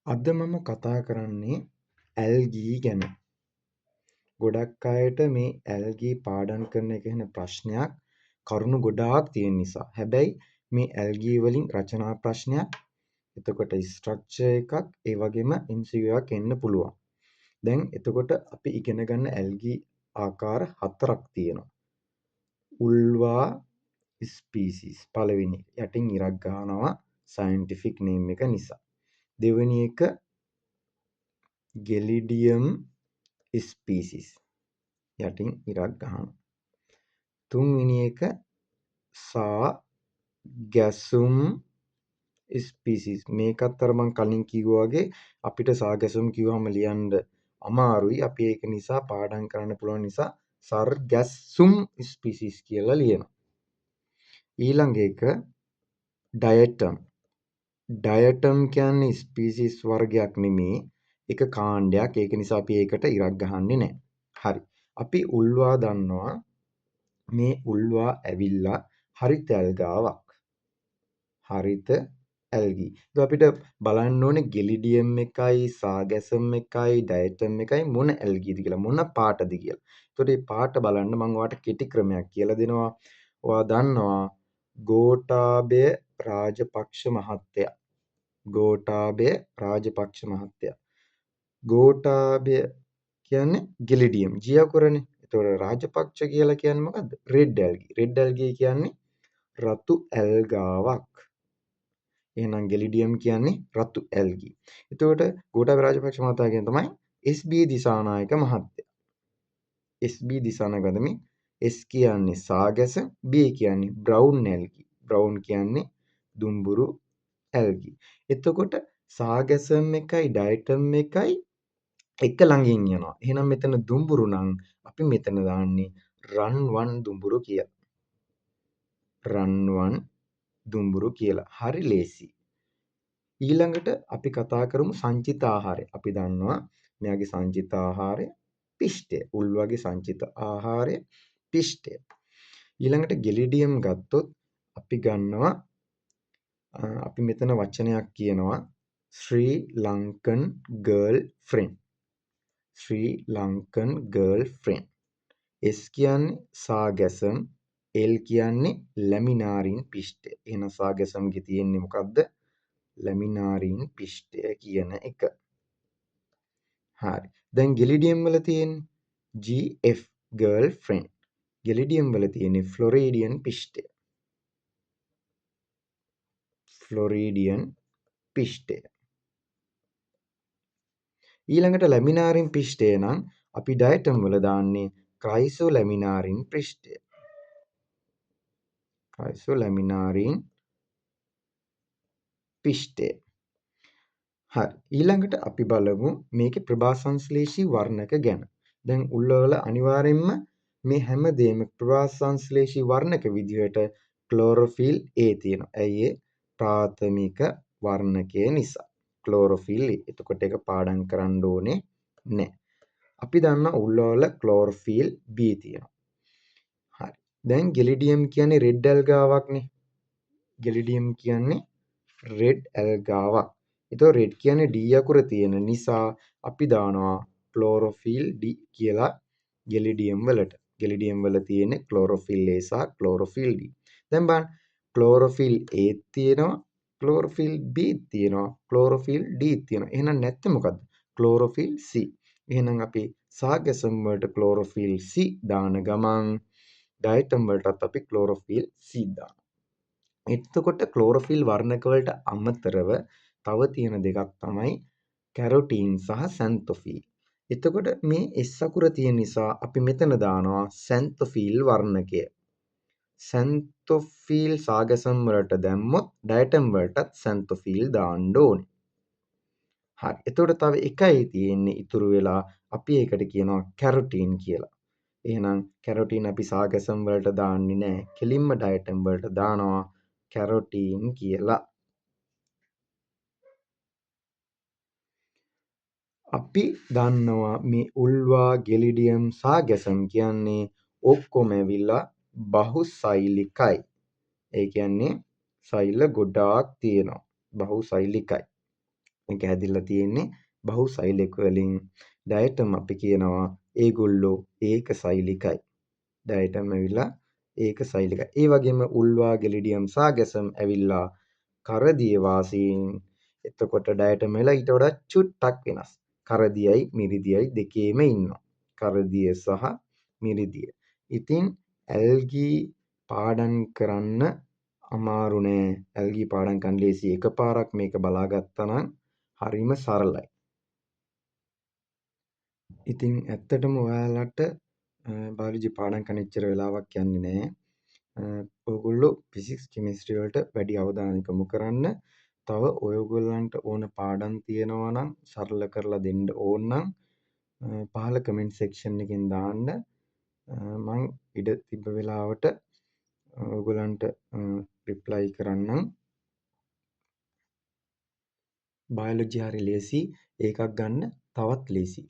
අද මම කතා කරන්නේ ඇල්ගී ගැන. ගොඩක් අයට මේ ඇල්ගී පාඩම් කරන එක ගැන ප්‍රශ්නයක් කරුණු ගොඩාක් තියෙන නිසා. හැබැයි මේ ඇල්ගී වලින් රචනා ප්‍රශ්නයක්, එතකොට ස්ට්‍රක්චර් එකක්, ඒ වගේම MCQ එකක් එන්න පුළුවන්. දැන් එතකොට අපි ඉගෙන ගන්න ඇල්ගී ආකාර 4ක් තියෙනවා. උල්වා ස්පීසිස් පළවෙනි යටින් ඉරක් ගන්නවා සයන්ටිෆික් නේම් එක නිසා. දෙවෙනි එක ගෙලිඩියම් ස්පීසිස් යටින් ඉරක් ගහනවා. තුන්වෙනි එක ගැසුම් ස්පීසිස්. මේකත් අර මං කලින් කිව්වා වගේ අපිට ගැසුම් කිව්වම ලියන්න අමාරුයි. අපි ඒක නිසා පාඩම් කරන්න පුළුවන් නිසා ගැසුම් ස්පීසිස් කියලා ලියනවා. ඊළඟ එක ඩයටම්. ඩයටම් කියන්නේ ස්පීසිස් වර්ගයක් නෙමේ. ඒක කාණ්ඩයක්. ඒක නිසා අපි ඒකට ඉරක් ගහන්නේ නැහැ. හරි. අපි උල්වා දන්නවා. මේ උල්වා ඇවිල්ලා හරිත ඇල්ගාවක්. හරිත ඇල්ගී. අපිට බලන්න ඕනේ ගෙලිඩියම් එකයි සාගැසම් එකයි ඩයටම් එකයි මොන ඇල්ගීද කියලා, මොන පාටද කියලා. එතකොට මේ පාට බලන්න මම ඔයාලට කෙටි ක්‍රමයක් කියලා දෙනවා. ඔයා දන්නවා ගෝඨාභය රාජපක්ෂ මහත්තයා. ගෝඨාභය රාජපක්ෂ මහත්තයා. ගෝඨාභය කියන්නේ ගෙලිඩියම් G අකුරනේ. එතකොට රාජපක්ෂ කියලා කියන්නේ මොකද්ද? රෙඩ් ඇල්ගී. රෙඩ් ඇල්ගී කියන්නේ රතු ඇල්ගාවක්. එහෙනම් ගෙලිඩියම් කියන්නේ රතු ඇල්ගී. එතකොට ගෝඨාභය රාජපක්ෂ මහතා කියන්නේ තමයි SB දිසානායක මහත්තයා. SB දිසානායක තමයි S කියන්නේ සාගැස, B කියන්නේ බ්‍රවුන් ඇල්ගී. බ්‍රවුන් කියන්නේ දුඹුරු ඇල්ගී. එතකොට සාගැසම් එකයි ඩයටම් එකයි එක ළඟින් යනවා. එහෙනම් මෙතන දුඹුරු නම් අපි මෙතන දාන්නේ රන් 1 දුඹුරු කියලා. රන් 1 දුඹුරු කියලා. හරි ලේසි. ඊළඟට අපි කතා කරමු සංචිත ආහාරය. අපි දන්නවා මෙයාගේ සංචිත ආහාරය පිෂ්ඨය. උල්වගේ සංචිත ආහාරය පිෂ්ඨය. ඊළඟට ගෙලිඩියම් ගත්තොත් අපි ගන්නවා අපි මෙතන වචනයක් කියනවා ශ්‍රී ලංකන් ගර්ල් ෆ්‍රෙන්ඩ්. ශ්‍රී ලංකන් ගර්ල් ෆ්‍රෙන්ඩ්. S කියන්නේ සාගැසම්, L කියන්නේ ලැමිනාරින් පිෂ්ඨය. එහෙනම් සාගැසම්ගේ තියෙන්නේ මොකද්ද? ලැමිනාරින් පිෂ්ඨය කියන එක. හරි. දැන් ගෙලිඩියම් වල තියෙන්නේ GF ගර්ල් ෆ්‍රෙන්ඩ්. ගෙලිඩියම් වල තියෙන්නේ ෆ්ලොරිඩියන් පිෂ්ඨය. ෆ්ලොරිඩියන් පිෂ්ඨය. ඊළඟට ලැමිනාරින් පිෂ්ඨය නම් අපි ඩයටම් වල දාන්නේ ක්‍රයිසෝලැමිනාරින් පිෂ්ඨය. ක්‍රයිසෝලැමිනාරින් පිෂ්ඨය. හරි. ඊළඟට අපි බලමු මේකේ ප්‍රභාසංශ්ලේෂී වර්ණක ගැන. දැන් උල්වල අනිවාර්යෙන්ම මේ හැමදේම ප්‍රභාසංශ්ලේෂී වර්ණක විදිහට ක්ලෝරොෆිල් A තියෙනවා. ඇයි ඒ? ප්‍රාථමික වර්ණකය නිසා. Chlorophyll A. එතකොට ඒක පාඩම් කරන්න ඕනේ නැහැ. අපි දන්නා උල්වල ක්ලෝරොෆිල් B තියෙනවා. හරි. දැන් ගෙලිඩියම් කියන්නේ රෙඩ් ඇල්ගාවක්නේ. ගෙලිඩියම් කියන්නේ රෙඩ් ඇල්ගාවක්. එතකොට රෙඩ් කියන්නේ D අකුර තියෙන නිසා අපි දානවා ක්ලෝරොෆිල් D කියලා ගෙලිඩියම් වලට. ගෙලිඩියම් වල තියෙන ක්ලෝරොෆිල් A සහ ක්ලෝරොෆිල් D. දැන් බලන්න ක්ලෝරොෆිල් A තියෙනවා, ක්ලෝරොෆිල් B තියෙනවා, ක්ලෝරොෆිල් D තියෙනවා. එහෙනම් නැත්තේ මොකද්ද? Chlorophyll C. එහෙනම් අපි සාගැසම් වලට ක්ලෝරොෆිල් C දාන ගමන් ඩයටම් වලටත් අපි ක්ලෝරොෆිල් C දානවා. එතකොට ක්ලෝරොෆිල් වර්ණක වලට අමතරව තව තියෙන දෙකක් තමයි කැරොටින් සහ සැන්තොෆිල්. එතකොට මේ S අකුර තියෙන නිසා අපි මෙතන දානවා සැන්තොෆිල් වර්ණකය. සැන්තොෆිල් සාගැසම් වලට දැම්මොත් ඩයටම් වලටත් සැන්තොෆිල් දාන්න ඕනේ. හරි. එතකොට තව එකයි තියෙන්නේ ඉතුරු වෙලා අපි ඒකට කියනවා කැරොටින් කියලා. එහෙනම් කැරොටින් අපි සාගැසම් වලට දාන්නේ නැහැ. කෙලින්ම ඩයටම් වලට දානවා කැරොටින් කියලා. අපි දන්නවා මේ උල්වා ගෙලිඩියම් සාගැසම් කියන්නේ ඔක්කොම ඇවිල්ලා බහුසෛලිකයි. ඒ කියන්නේ සෛල ගොඩාක් තියෙනවා. බහුසෛලිකයි. මේක හැදිලා තියෙන්නේ බහුසෛලික වලින්. ඩයටම් අපි කියනවා ඒගොල්ලෝ ඒකසෛලිකයි. ඩයටම් ඇවිල්ලා ඒකසෛලිකයි. ඒ වගේම උල්වා ගෙලිඩියම් සහ ගැසම් ඇවිල්ලා කරදිය වාසීන්. එතකොට ඩයටම් වෙලා ඊට වඩා චුට්ටක් වෙනස්. කරදියයි මිරිදියයි දෙකේම ඉන්නවා. කරදිය සහ මිරිදිය. ඉතින් ඇල්ගී පාඩම් කරන්න අමාරු නෑ. ඇල්ගී පාඩම් කරන්න ලේසි. එකපාරක් මේක බලාගත්තා නම් හරිම සරලයි. ඉතින් ඇත්තටම ඔයාලට බයොලොජි පාඩම් කරන්න එච්චර වෙලාවක් යන්නේ නෑ. ඔයගොල්ලෝ ෆිසික්ස් කෙමිස්ට්‍රි වලට වැඩි අවධානයක් යොමු කරන්න. තව ඔයගොල්ලන්ට ඕන පාඩම් තියෙනවා නම් සරල කරලා දෙන්න ඕන නම් පහළ කමෙන්ට් සෙක්ෂන් එකෙන් දාන්න. මං ඉඩ තිබ්බ වෙලාවට ඔයගොල්ලන්ට රිප්ලයි කරන්නම්. බයොලොජි හරි ලේසි. ඒකක් ගන්න තවත් ලේසි.